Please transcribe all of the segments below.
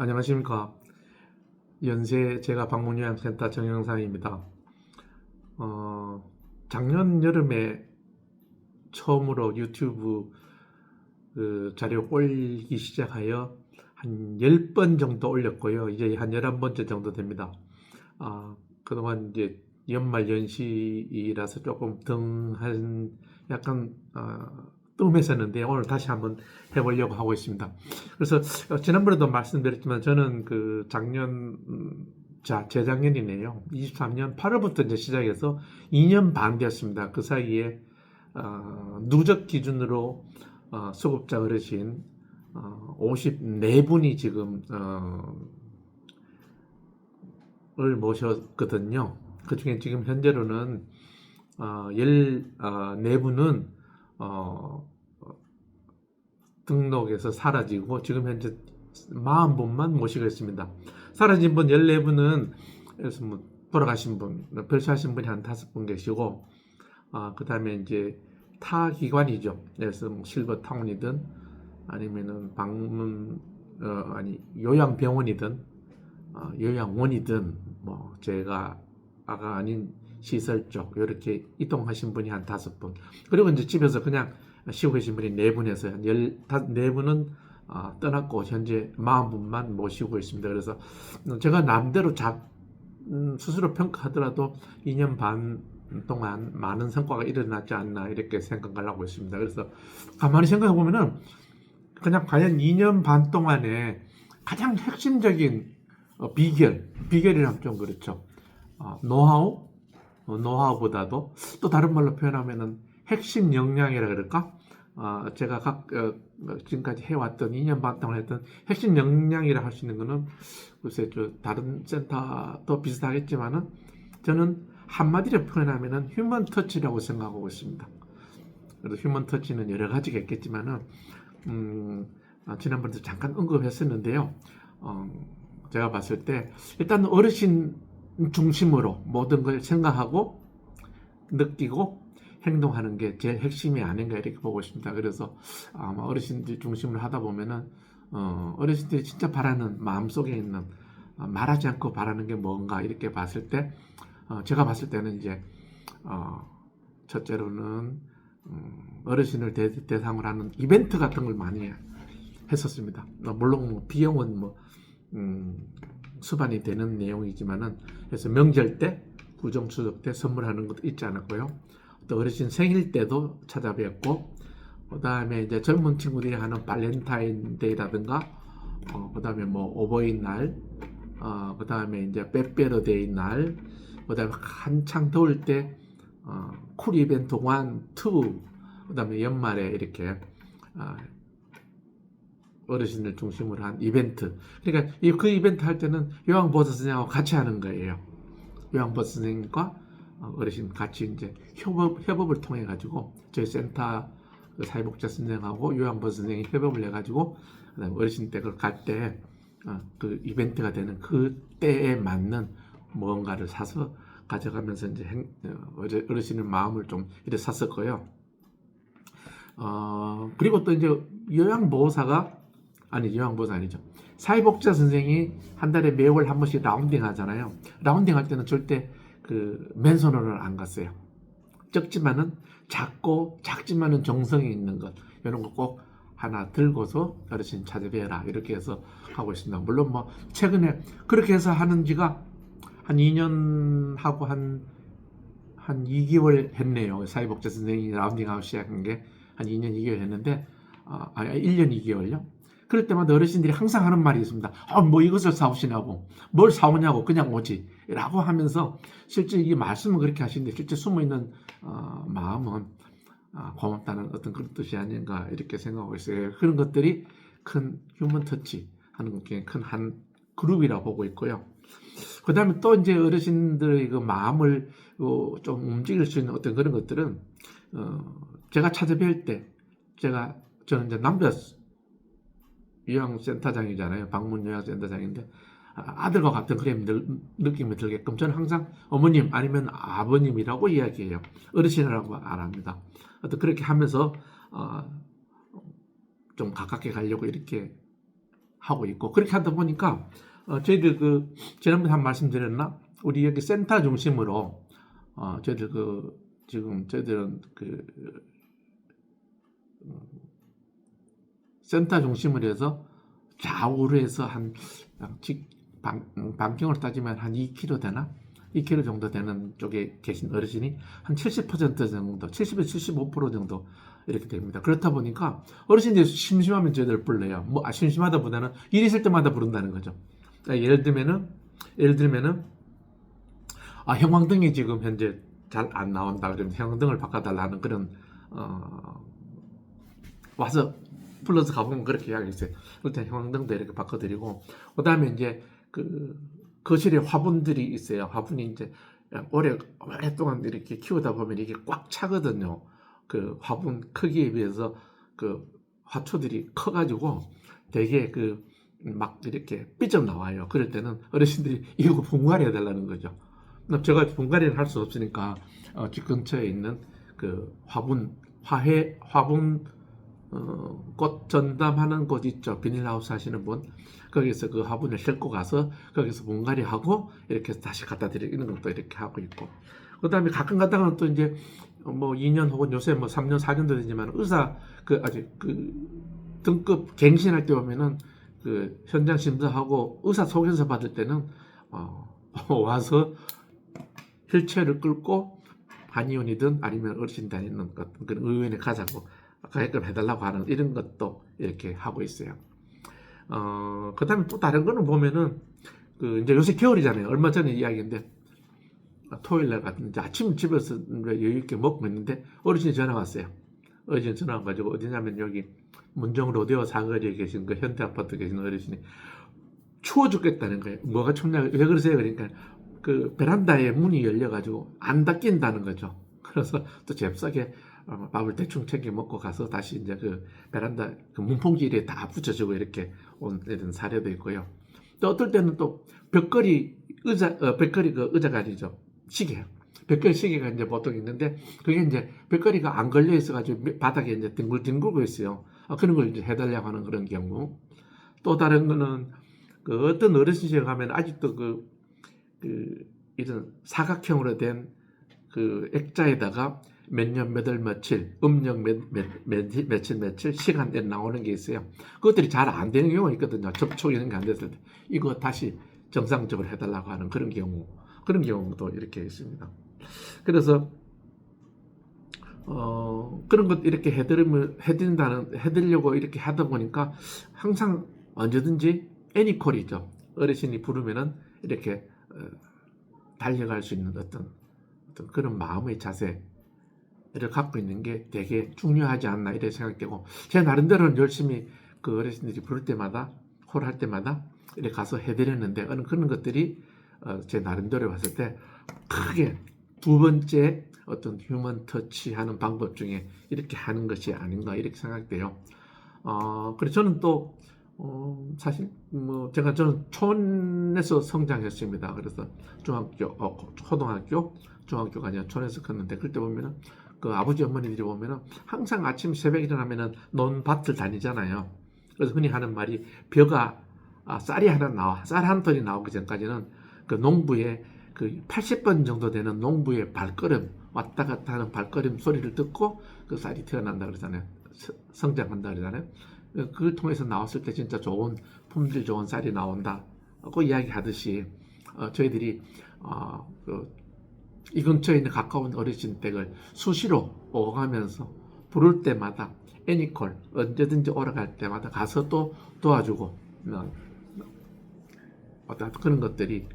안녕하십니까. 연세 제가 방문요양센터 정영상입니다. 작년 여름에 처음으로 유튜브 자료 올리기 시작하여 한 10번 정도 올렸고요. 이제 한 11번째 정도 됩니다. 그동안 이제 연말 연시라서 조금 약간 뜸했었는데 오늘 다시 한번 해보려고 하고 있습니다. 그래서 지난번에도 말씀드렸지만 저는 그 작년 재작년이네요. 23년 8월부터 이제 시작해서 2년 반 되었습니다. 그 사이에 누적 기준으로 수급자 어르신 54분이 지금 을 모셨거든요. 그 중에 지금 현재로는 14분은 등록에서 사라지고 지금 현재 40분만 모시고 있습니다. 사라진 분 14분은 그래서 뭐 돌아가신 분, 별세하신 분이 한 5분 계시고 그 다음에 이제 타 기관이죠. 그래서 뭐 실버타운이든 아니면은 요양병원이든 요양원이든 뭐 제가 아닌 시설 쪽 이렇게 이동하신 분이 한 5분, 그리고 이제 집에서 그냥 쉬고 계신 분이 4분에서 한 14분은 떠났고 현재 40분만 모시고 있습니다. 그래서 제가 남대로 스스로 평가하더라도 2년 반 동안 많은 성과가 일어났지 않나 이렇게 생각을 하고 있습니다. 그래서 가만히 생각해 보면은 그냥 과연 2년 반 동안에 가장 핵심적인 비결이라면 좀 그렇죠. 노하우보다도 또 다른 말로 표현하면은 핵심 역량이라 그럴까? 제가 지금까지 해왔던 2년 반 동안 했던 핵심 역량이라 할 수 있는 거는 글쎄 다른 센터도 비슷하겠지만은 저는 한마디로 표현하면은 휴먼 터치라고 생각하고 있습니다. 그래서 휴먼 터치는 여러 가지가 있겠지만은 지난번에도 잠깐 언급했었는데요. 제가 봤을 때 일단 어르신 중심으로 모든 걸 생각하고 느끼고 행동하는 게 제일 핵심이 아닌가 이렇게 보고 있습니다. 그래서 아마 어르신들 중심으로 하다 보면은 어르신들이 진짜 바라는 마음속에 있는 말하지 않고 바라는 게 뭔가 이렇게 봤을 때 제가 봤을 때는 이제 첫째로는 어르신을 대상으로 하는 이벤트 같은 걸 많이 했었습니다. 물론 비용은 수반이 되는 내용이지만은 그래서 명절 때 구정 추석 때 선물하는 것도 있지 않았고요. 또 어르신 생일 때도 찾아뵙고, 그 다음에 이제 젊은 친구들이 하는 발렌타인데이라든가, 그 다음에 뭐 어버이날, 그 다음에 이제 빼빼로데이 날, 그 다음에 한창 더울 때 쿨 이벤트 1, 2, 그 다음에 연말에 이렇게 어르신을 중심으로 한 이벤트. 그러니까 그 이벤트 할 때는 요양보호사 선생님하고 같이 하는 거예요. 요양보호사 선생님과 어르신 같이 이제 협업을 통해 가지고 저희 센터 사회복지사 선생님하고 요양보호사 선생님이 협업을 해 가지고 어르신 댁을 갈 때 그 이벤트가 되는 그 때에 맞는 무언가를 사서 가져가면서 이제 어르신의 마음을 좀 이렇게 샀었고요. 그리고 또 이제 요양보호사 아니죠. 사회복지사 선생이 한 달에 매월 한 번씩 라운딩 하잖아요. 라운딩 할 때는 절대 그 맨손으로는 안 갔어요. 작지만은 정성이 있는 것, 이런 거 꼭 하나 들고서 어르신 찾아뵈라 이렇게 해서 하고 있습니다. 물론 뭐 최근에 그렇게 해서 하는 지가 한 2년 하고 한 2개월 했네요. 사회복지사 선생이 라운딩하고 시작한 게 한 2년 2개월 했는데 1년 2개월요. 그럴 때마다 어르신들이 항상 하는 말이 있습니다. 뭐 이것을 사오시냐고, 뭘 사오냐고, 그냥 오지 라고 하면서 실제 이 말씀은 그렇게 하시는데 실제 숨어있는 마음은 고맙다는 어떤 그런 뜻이 아닌가 이렇게 생각하고 있어요. 그런 것들이 큰 휴먼 터치 하는 게 큰 한 그룹이라고 보고 있고요. 그 다음에 또 이제 어르신들의 그 마음을 좀 움직일 수 있는 어떤 그런 것들은 제가 찾아뵐 때 저는 이제 남자 요양센터장이잖아요. 방문 요양센터장인데 아들과 같은 그런 느낌이 들게끔 저는 항상 어머님 아니면 아버님이라고 이야기해요. 어르신이라고 안 합니다. 그렇게 하면서 좀 가깝게 가려고 이렇게 하고 있고 그렇게 하다 보니까 저희들 그 지난번에 한 말씀 드렸나 우리 여기 센터 중심으로 저희들 그 지금 저희들은 그 센터 중심으로 해서 좌우로 해서 반경으로 따지면 한 2km 되나? 2km 정도 되는 쪽에 계신 어르신이 한 70% 정도, 70에서 75% 정도 이렇게 됩니다. 그렇다 보니까 어르신들이 심심하면 저희들 불러요. 뭐 심심하다 보다는 일 있을 때마다 부른다는 거죠. 그러니까 예를 들면은 형광등이 지금 현재 잘 안 나온다 그러면 형광등을 바꿔달라는 그런 와서 불러서 가보면 그렇게 이야기했어요. 일단 형광등도 이렇게 바꿔드리고 그 다음에 이제 그 거실에 화분들이 있어요. 화분이 이제 오랫동안 이렇게 키우다 보면 이게 꽉 차거든요. 그 화분 크기에 비해서 그 화초들이 커가지고 되게 그 막 이렇게 삐쩍 나와요. 그럴 때는 어르신들이 이거 분갈이 해달라는 거죠. 제가 분갈이를 할 수 없으니까 집 근처에 있는 그 화분 꽃 전담하는 곳 있죠. 비닐하우스 하시는 분. 거기서 그 화분을 싣고 가서 거기서 분갈이하고 이렇게 다시 갖다 드리는 것도 이렇게 하고 있고. 그 다음에 가끔 가다가는 또 이제 뭐 2년 혹은 요새 뭐 3년, 4년도 되지만 의사 그 아직 그 등급 갱신할 때 보면은 그 현장 심사하고 의사 소견서 받을 때는 와서 휠체어를 끌고 한의원이든 아니면 어르신 다니는 그런 의원에 가자고 가게끔 해달라고 하는 이런 것도 이렇게 하고 있어요. 그 다음에 또 다른 거는 보면은 그 이제 요새 겨울이잖아요. 얼마 전에 이야기인데 토요일날 같은 이제 아침 집에서 여유 있게 먹고 있는데 어르신이 전화 왔어요. 어르신 전화 와가지고 어디냐면 여기 문정 로데오 사거리에 계신 그 현대 아파트 계신 어르신이 추워 죽겠다는 거예요. 뭐가 춥냐 왜 그러세요? 그러니까 그 베란다에 문이 열려가지고 안 닫힌다는 거죠. 그래서 또 잽싸게 밥을 대충 챙겨 먹고 가서 다시 이제 그 베란다 그 문풍지에 다 붙여주고 이렇게 온 이런 사례도 있고요. 또 어떨 때는 또 벽걸이 벽걸이 그 의자가 아니죠. 시계. 벽걸이 시계가 이제 보통 있는데 그게 이제 벽걸이가 안 걸려 있어가지고 바닥에 이제 뒹굴고 있어요. 그런 걸 이제 해달라고 하는 그런 경우. 또 다른 거는 그 어떤 어르신집에 가면 아직도 이런 사각형으로 된 그 액자에다가 몇 년 몇 월 며칠 음력 며칠 시간 나오는 게 있어요. 그것들이 잘 안 되는 경우가 있거든요. 접촉 이런 게 안 됐을 때 이거 다시 정상적으로 해달라고 하는 그런 경우도 이렇게 있습니다. 그래서 그런 것 이렇게 해드리려고 이렇게 하다 보니까 항상 언제든지 애니콜이죠. 어르신이 부르면은 이렇게 달려갈 수 있는 어떤 그런 마음의 자세를 갖고 있는 게 되게 중요하지 않나 이렇게 생각되고 제 나름대로는 열심히 그 어르신들이 부를 때마다 홀할 때마다 이렇게 가서 해드렸는데 그런 것들이 제 나름대로 봤을 때 크게 두 번째 어떤 휴먼 터치하는 방법 중에 이렇게 하는 것이 아닌가 이렇게 생각돼요. 그래서 저는 또 사실 뭐 저는 촌에서 성장했습니다. 그래서 초등학교, 중학교가 아니라 촌에서 컸는데 그때 보면은 그 아버지 어머니들이 보면은 항상 아침 새벽에 일어나면은 논밭을 다니잖아요. 그래서 흔히 하는 말이 쌀이 하나 나와, 쌀 한 톨이 나오기 전까지는 그 농부의 그 80번 정도 되는 농부의 발걸음 왔다 갔다 하는 발걸음 소리를 듣고 그 쌀이 태어난다 그러잖아요. 성장한다 그러잖아요. 그걸 통해서 나왔을 때 진짜 좋은 품질 좋은 쌀이 나온다. 그 이야기하듯이 저희들이 이 근처에 있는 가까운 어르신 댁을 수시로 오가면서 부를 때마다 애니콜 언제든지 오러 갈 때마다 가서 또 도와주고 그런 것들이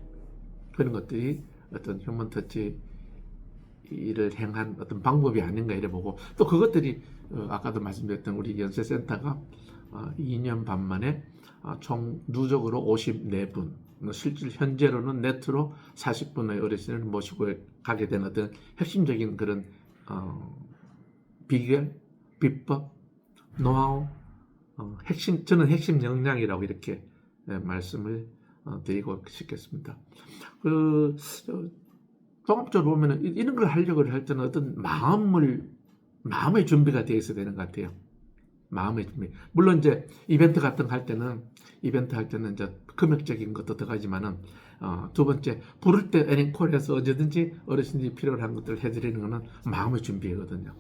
어떤 휴먼 터치 일을 행한 어떤 방법이 아닌가 이래 보고 또 그것들이 아까도 말씀드렸던 우리 연세센터가 2년 반 만에 총 누적으로 54분 실질 현재로는 네트로 40분의 어르신을 모시고 가게 된 어떤 핵심적인 그런 비결, 비법, 노하우 저는 핵심 역량이라고 이렇게 말씀을 드리고 싶겠습니다. 종합적으로 보면은 이런 걸 하려고 할 때는 어떤 마음의 준비가 되어 있어야 되는 것 같아요. 마음의 준비. 물론 이제 이벤트 같은 거 할 때는 이제 금액적인 것도 들어가지만은 두 번째 부를 때 애닝콜에서 언제든지 어르신들이 필요한 것들을 해드리는 거는 마음의 준비거든요.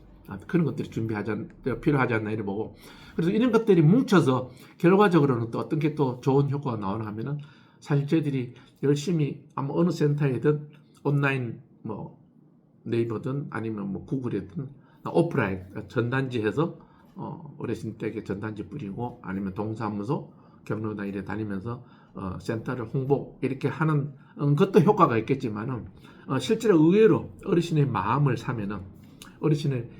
그런 것들이 필요하지 않나 이래 보고, 그래서 이런 것들이 뭉쳐서 결과적으로는 또 어떤 게 또 좋은 효과가 나오나 하면은 사실 저희들이 열심히 아마 어느 센터에든 온라인 뭐 네이버든 아니면 뭐 구글이든 오프라인 전단지해서 어르신 댁에 전단지 뿌리고 아니면 동사무소 경로당 이래 다니면서 센터를 홍보 이렇게 하는 것도 효과가 있겠지만은 실제로 의외로 어르신의 마음을 사면은 어르신의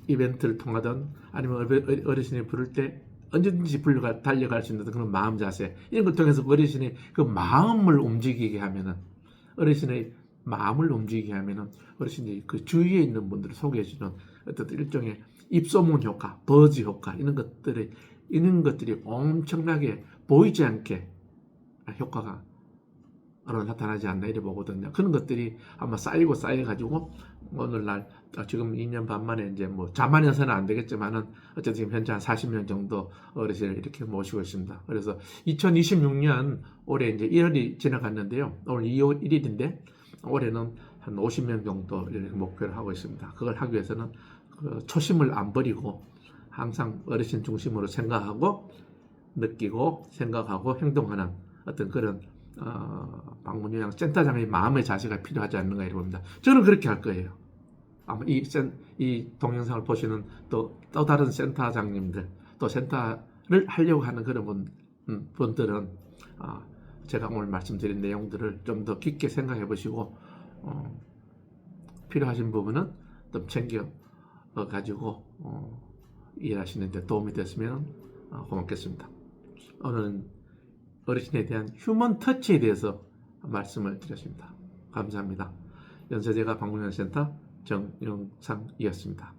이벤트를 통하든 아니면 어르신이 부를 때 언제든지 달려갈 수 있는 그런 마음 자세 이런 걸 통해서 어르신의 그 마음을 움직이게 하면은 어르신의 마음을 움직이게 하면은 어르신이 그 주위에 있는 분들을 소개해주는 어떤 일종의 입소문 효과, 버즈 효과 이런 것들이 엄청나게 보이지 않게 효과가 나타나지 않나 이래 보거든요. 그런 것들이 아마 쌓여가지고 오늘날 지금 2년 반 만에 이제 뭐 자만해서는 안 되겠지만은 어쨌든 지금 현재 한 40명 정도 어르신을 이렇게 모시고 있습니다. 그래서 2026년 올해 이제 1월이 지나갔는데요. 오늘 2월 1일인데 올해는 한 50명 정도 이렇게 목표를 하고 있습니다. 그걸 하기 위해서는 그 초심을 안 버리고 항상 어르신 중심으로 생각하고 느끼고 생각하고 행동하는 어떤 그런 방문 요양 센터장의 마음의 자세가 필요하지 않는가 이렇게 봅니다. 저는 그렇게 할 거예요. 아마 이 동영상을 보시는 또 다른 센터장님들 또 센터를 하려고 하는 그런 분들은 제가 오늘 말씀드린 내용들을 좀 더 깊게 생각해 보시고 필요하신 부분은 좀 챙겨 가지고 일하시는 데 도움이 됐으면 고맙겠습니다. 오늘은 어르신에 대한 휴먼 터치에 대해서 말씀을 드렸습니다. 감사합니다. 연세대가 방문센터 정영상이었습니다.